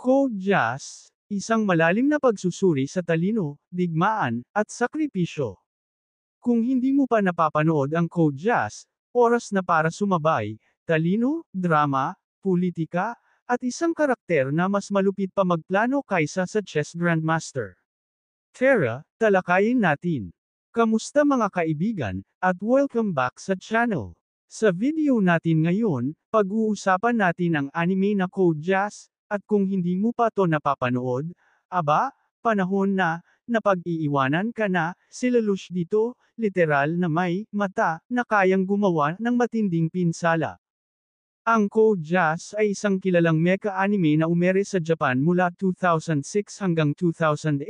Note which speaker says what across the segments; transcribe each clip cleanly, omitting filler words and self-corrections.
Speaker 1: Code Geass, isang malalim na pagsusuri sa talino, digmaan, at sakripisyo. Kung hindi mo pa napapanood ang Code Geass, oras na para sumabay, talino, drama, politika, at isang karakter na mas malupit pa magplano kaysa sa chess grandmaster. Tara, talakayin natin. Kamusta mga kaibigan, at welcome back sa channel. Sa video natin ngayon, pag-uusapan natin ang anime na Code Geass, at kung hindi mo pa to napapanood, aba, panahon na pag-iiwanan ka na, si Lelouch dito, literal na may mata na kayang gumawa ng matinding pinsala. Ang Code Geass ay isang kilalang mecha anime na umere sa Japan mula 2006 hanggang 2008,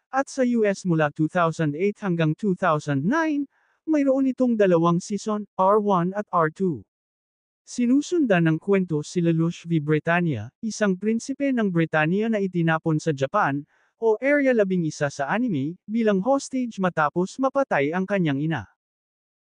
Speaker 1: at sa US mula 2008 hanggang 2009, mayroon itong dalawang season, R1 at R2. Sinusundan ng kwento si Lelouch V. Britannia, isang prinsipe ng Britanya na itinapon sa Japan, o Area 11 sa anime, bilang hostage matapos mapatay ang kanyang ina.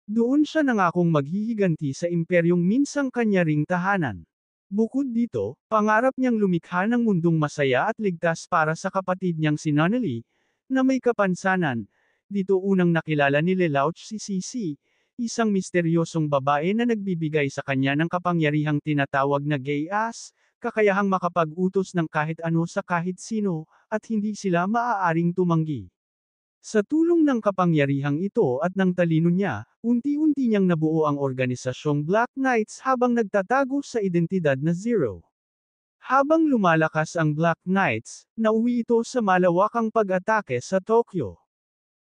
Speaker 1: Doon siya nangakong maghihiganti sa imperyong minsang kanya ring tahanan. Bukod dito, pangarap niyang lumikha ng mundong masaya at ligtas para sa kapatid niyang si Nunnally, na may kapansanan. Dito unang nakilala ni Lelouch si Cece, isang misteryosong babae na nagbibigay sa kanya ng kapangyarihang tinatawag na Geass, kakayahang makapag-utos ng kahit ano sa kahit sino, at hindi sila maaaring tumanggi. Sa tulong ng kapangyarihang ito at ng talino niya, unti-unti niyang nabuo ang organisasyong Black Knights habang nagtatago sa identidad na Zero. Habang lumalakas ang Black Knights, nauwi ito sa malawakang pag-atake sa Tokyo.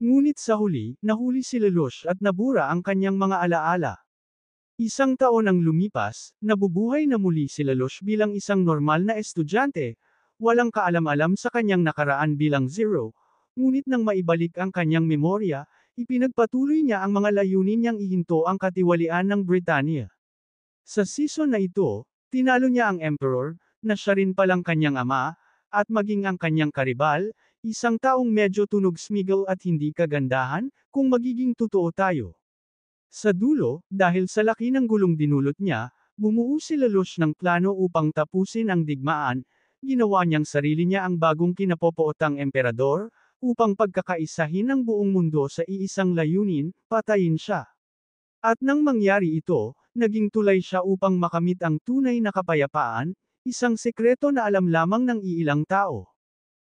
Speaker 1: Ngunit sa huli, nahuli si Lelouch at nabura ang kanyang mga alaala. Isang taon ang lumipas, nabubuhay na muli si Lelouch bilang isang normal na estudyante, walang kaalam-alam sa kanyang nakaraan bilang Zero, ngunit nang maibalik ang kanyang memorya, ipinagpatuloy niya ang mga layunin niyang ihinto ang katiwalian ng Britanya. Sa season na ito, tinalo niya ang Emperor, na siya rin palang kanyang ama, at maging ang kanyang karibal, isang taong medyo tunog smiggle at hindi kagandahan, kung magiging totoo tayo. Sa dulo, dahil sa laki ng gulong dinulot niya, bumuo si Lelouch ng plano upang tapusin ang digmaan, ginawa niyang sarili niya ang bagong kinapopootang emperador, upang pagkakaisahin ang buong mundo sa iisang layunin, patayin siya. At nang mangyari ito, naging tulay siya upang makamit ang tunay na kapayapaan, isang sekreto na alam lamang ng iilang tao.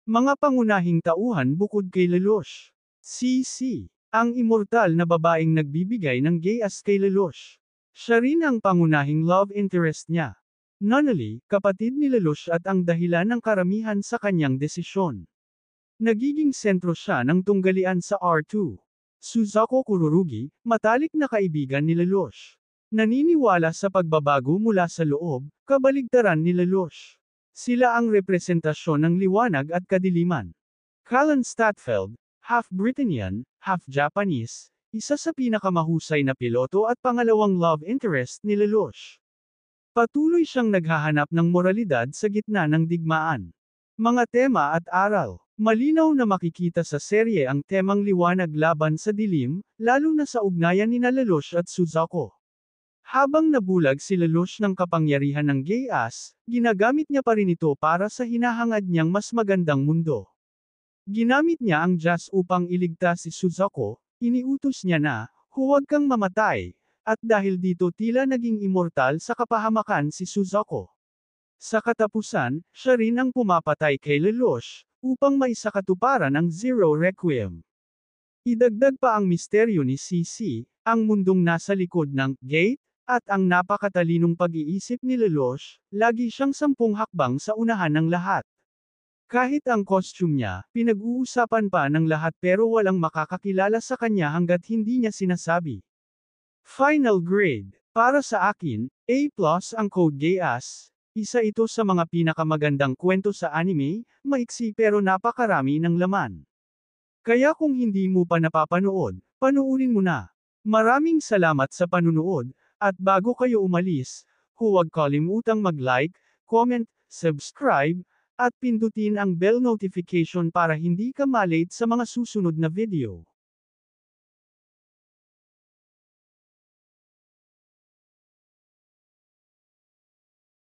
Speaker 1: Mga pangunahing tauhan bukod kay Lelouch. Cece, ang immortal na babaeng nagbibigay ng Geass kay Lelouch. Siya rin ang pangunahing love interest niya. Nunnally, kapatid ni Lelouch at ang dahilan ng karamihan sa kanyang desisyon. Nagiging sentro siya ng tunggalian sa R2. Suzaku Kururugi, matalik na kaibigan ni Lelouch. Naniniwala sa pagbabago mula sa loob, kabaligtaran ni Lelouch. Sila ang representasyon ng liwanag at kadiliman. Callan Statfeld, half Britannian, half Japanese, isa sa pinakamahusay na piloto at pangalawang love interest ni Lelouch. Patuloy siyang naghahanap ng moralidad sa gitna ng digmaan. Mga tema at aral. Malinaw na makikita sa serye ang temang liwanag laban sa dilim, lalo na sa ugnayan ni Lelouch at Suzaku. Habang nabulag si Lelouch ng kapangyarihan ng Geass, ginagamit niya pa rin ito para sa hinahangad niyang mas magandang mundo. Ginamit niya ang Geass upang iligtas si Suzaku, iniutos niya na, huwag kang mamatay, at dahil dito tila naging immortal sa kapahamakan si Suzaku. Sa katapusan, siya rin ang pumapatay kay Lelouch, upang maisakatuparan ang Zero Requiem. Idagdag pa ang misteryo ni Cece, ang mundong nasa likod ng gate, at ang napakatalinong pag-iisip ni Lelouch, lagi siyang 10 hakbang sa unahan ng lahat. Kahit ang costume niya, pinag-uusapan pa ng lahat pero walang makakakilala sa kanya hanggat hindi niya sinasabi. Final grade. Para sa akin, A+ ang Code Geass. Isa ito sa mga pinakamagandang kwento sa anime, maiksi pero napakarami ng laman. Kaya kung hindi mo pa napapanood, panuurin mo na. Maraming salamat sa panunood, at bago kayo umalis, huwag kalimutang mag-like, comment, subscribe, at pindutin ang bell notification para hindi ka malate sa mga susunod na video.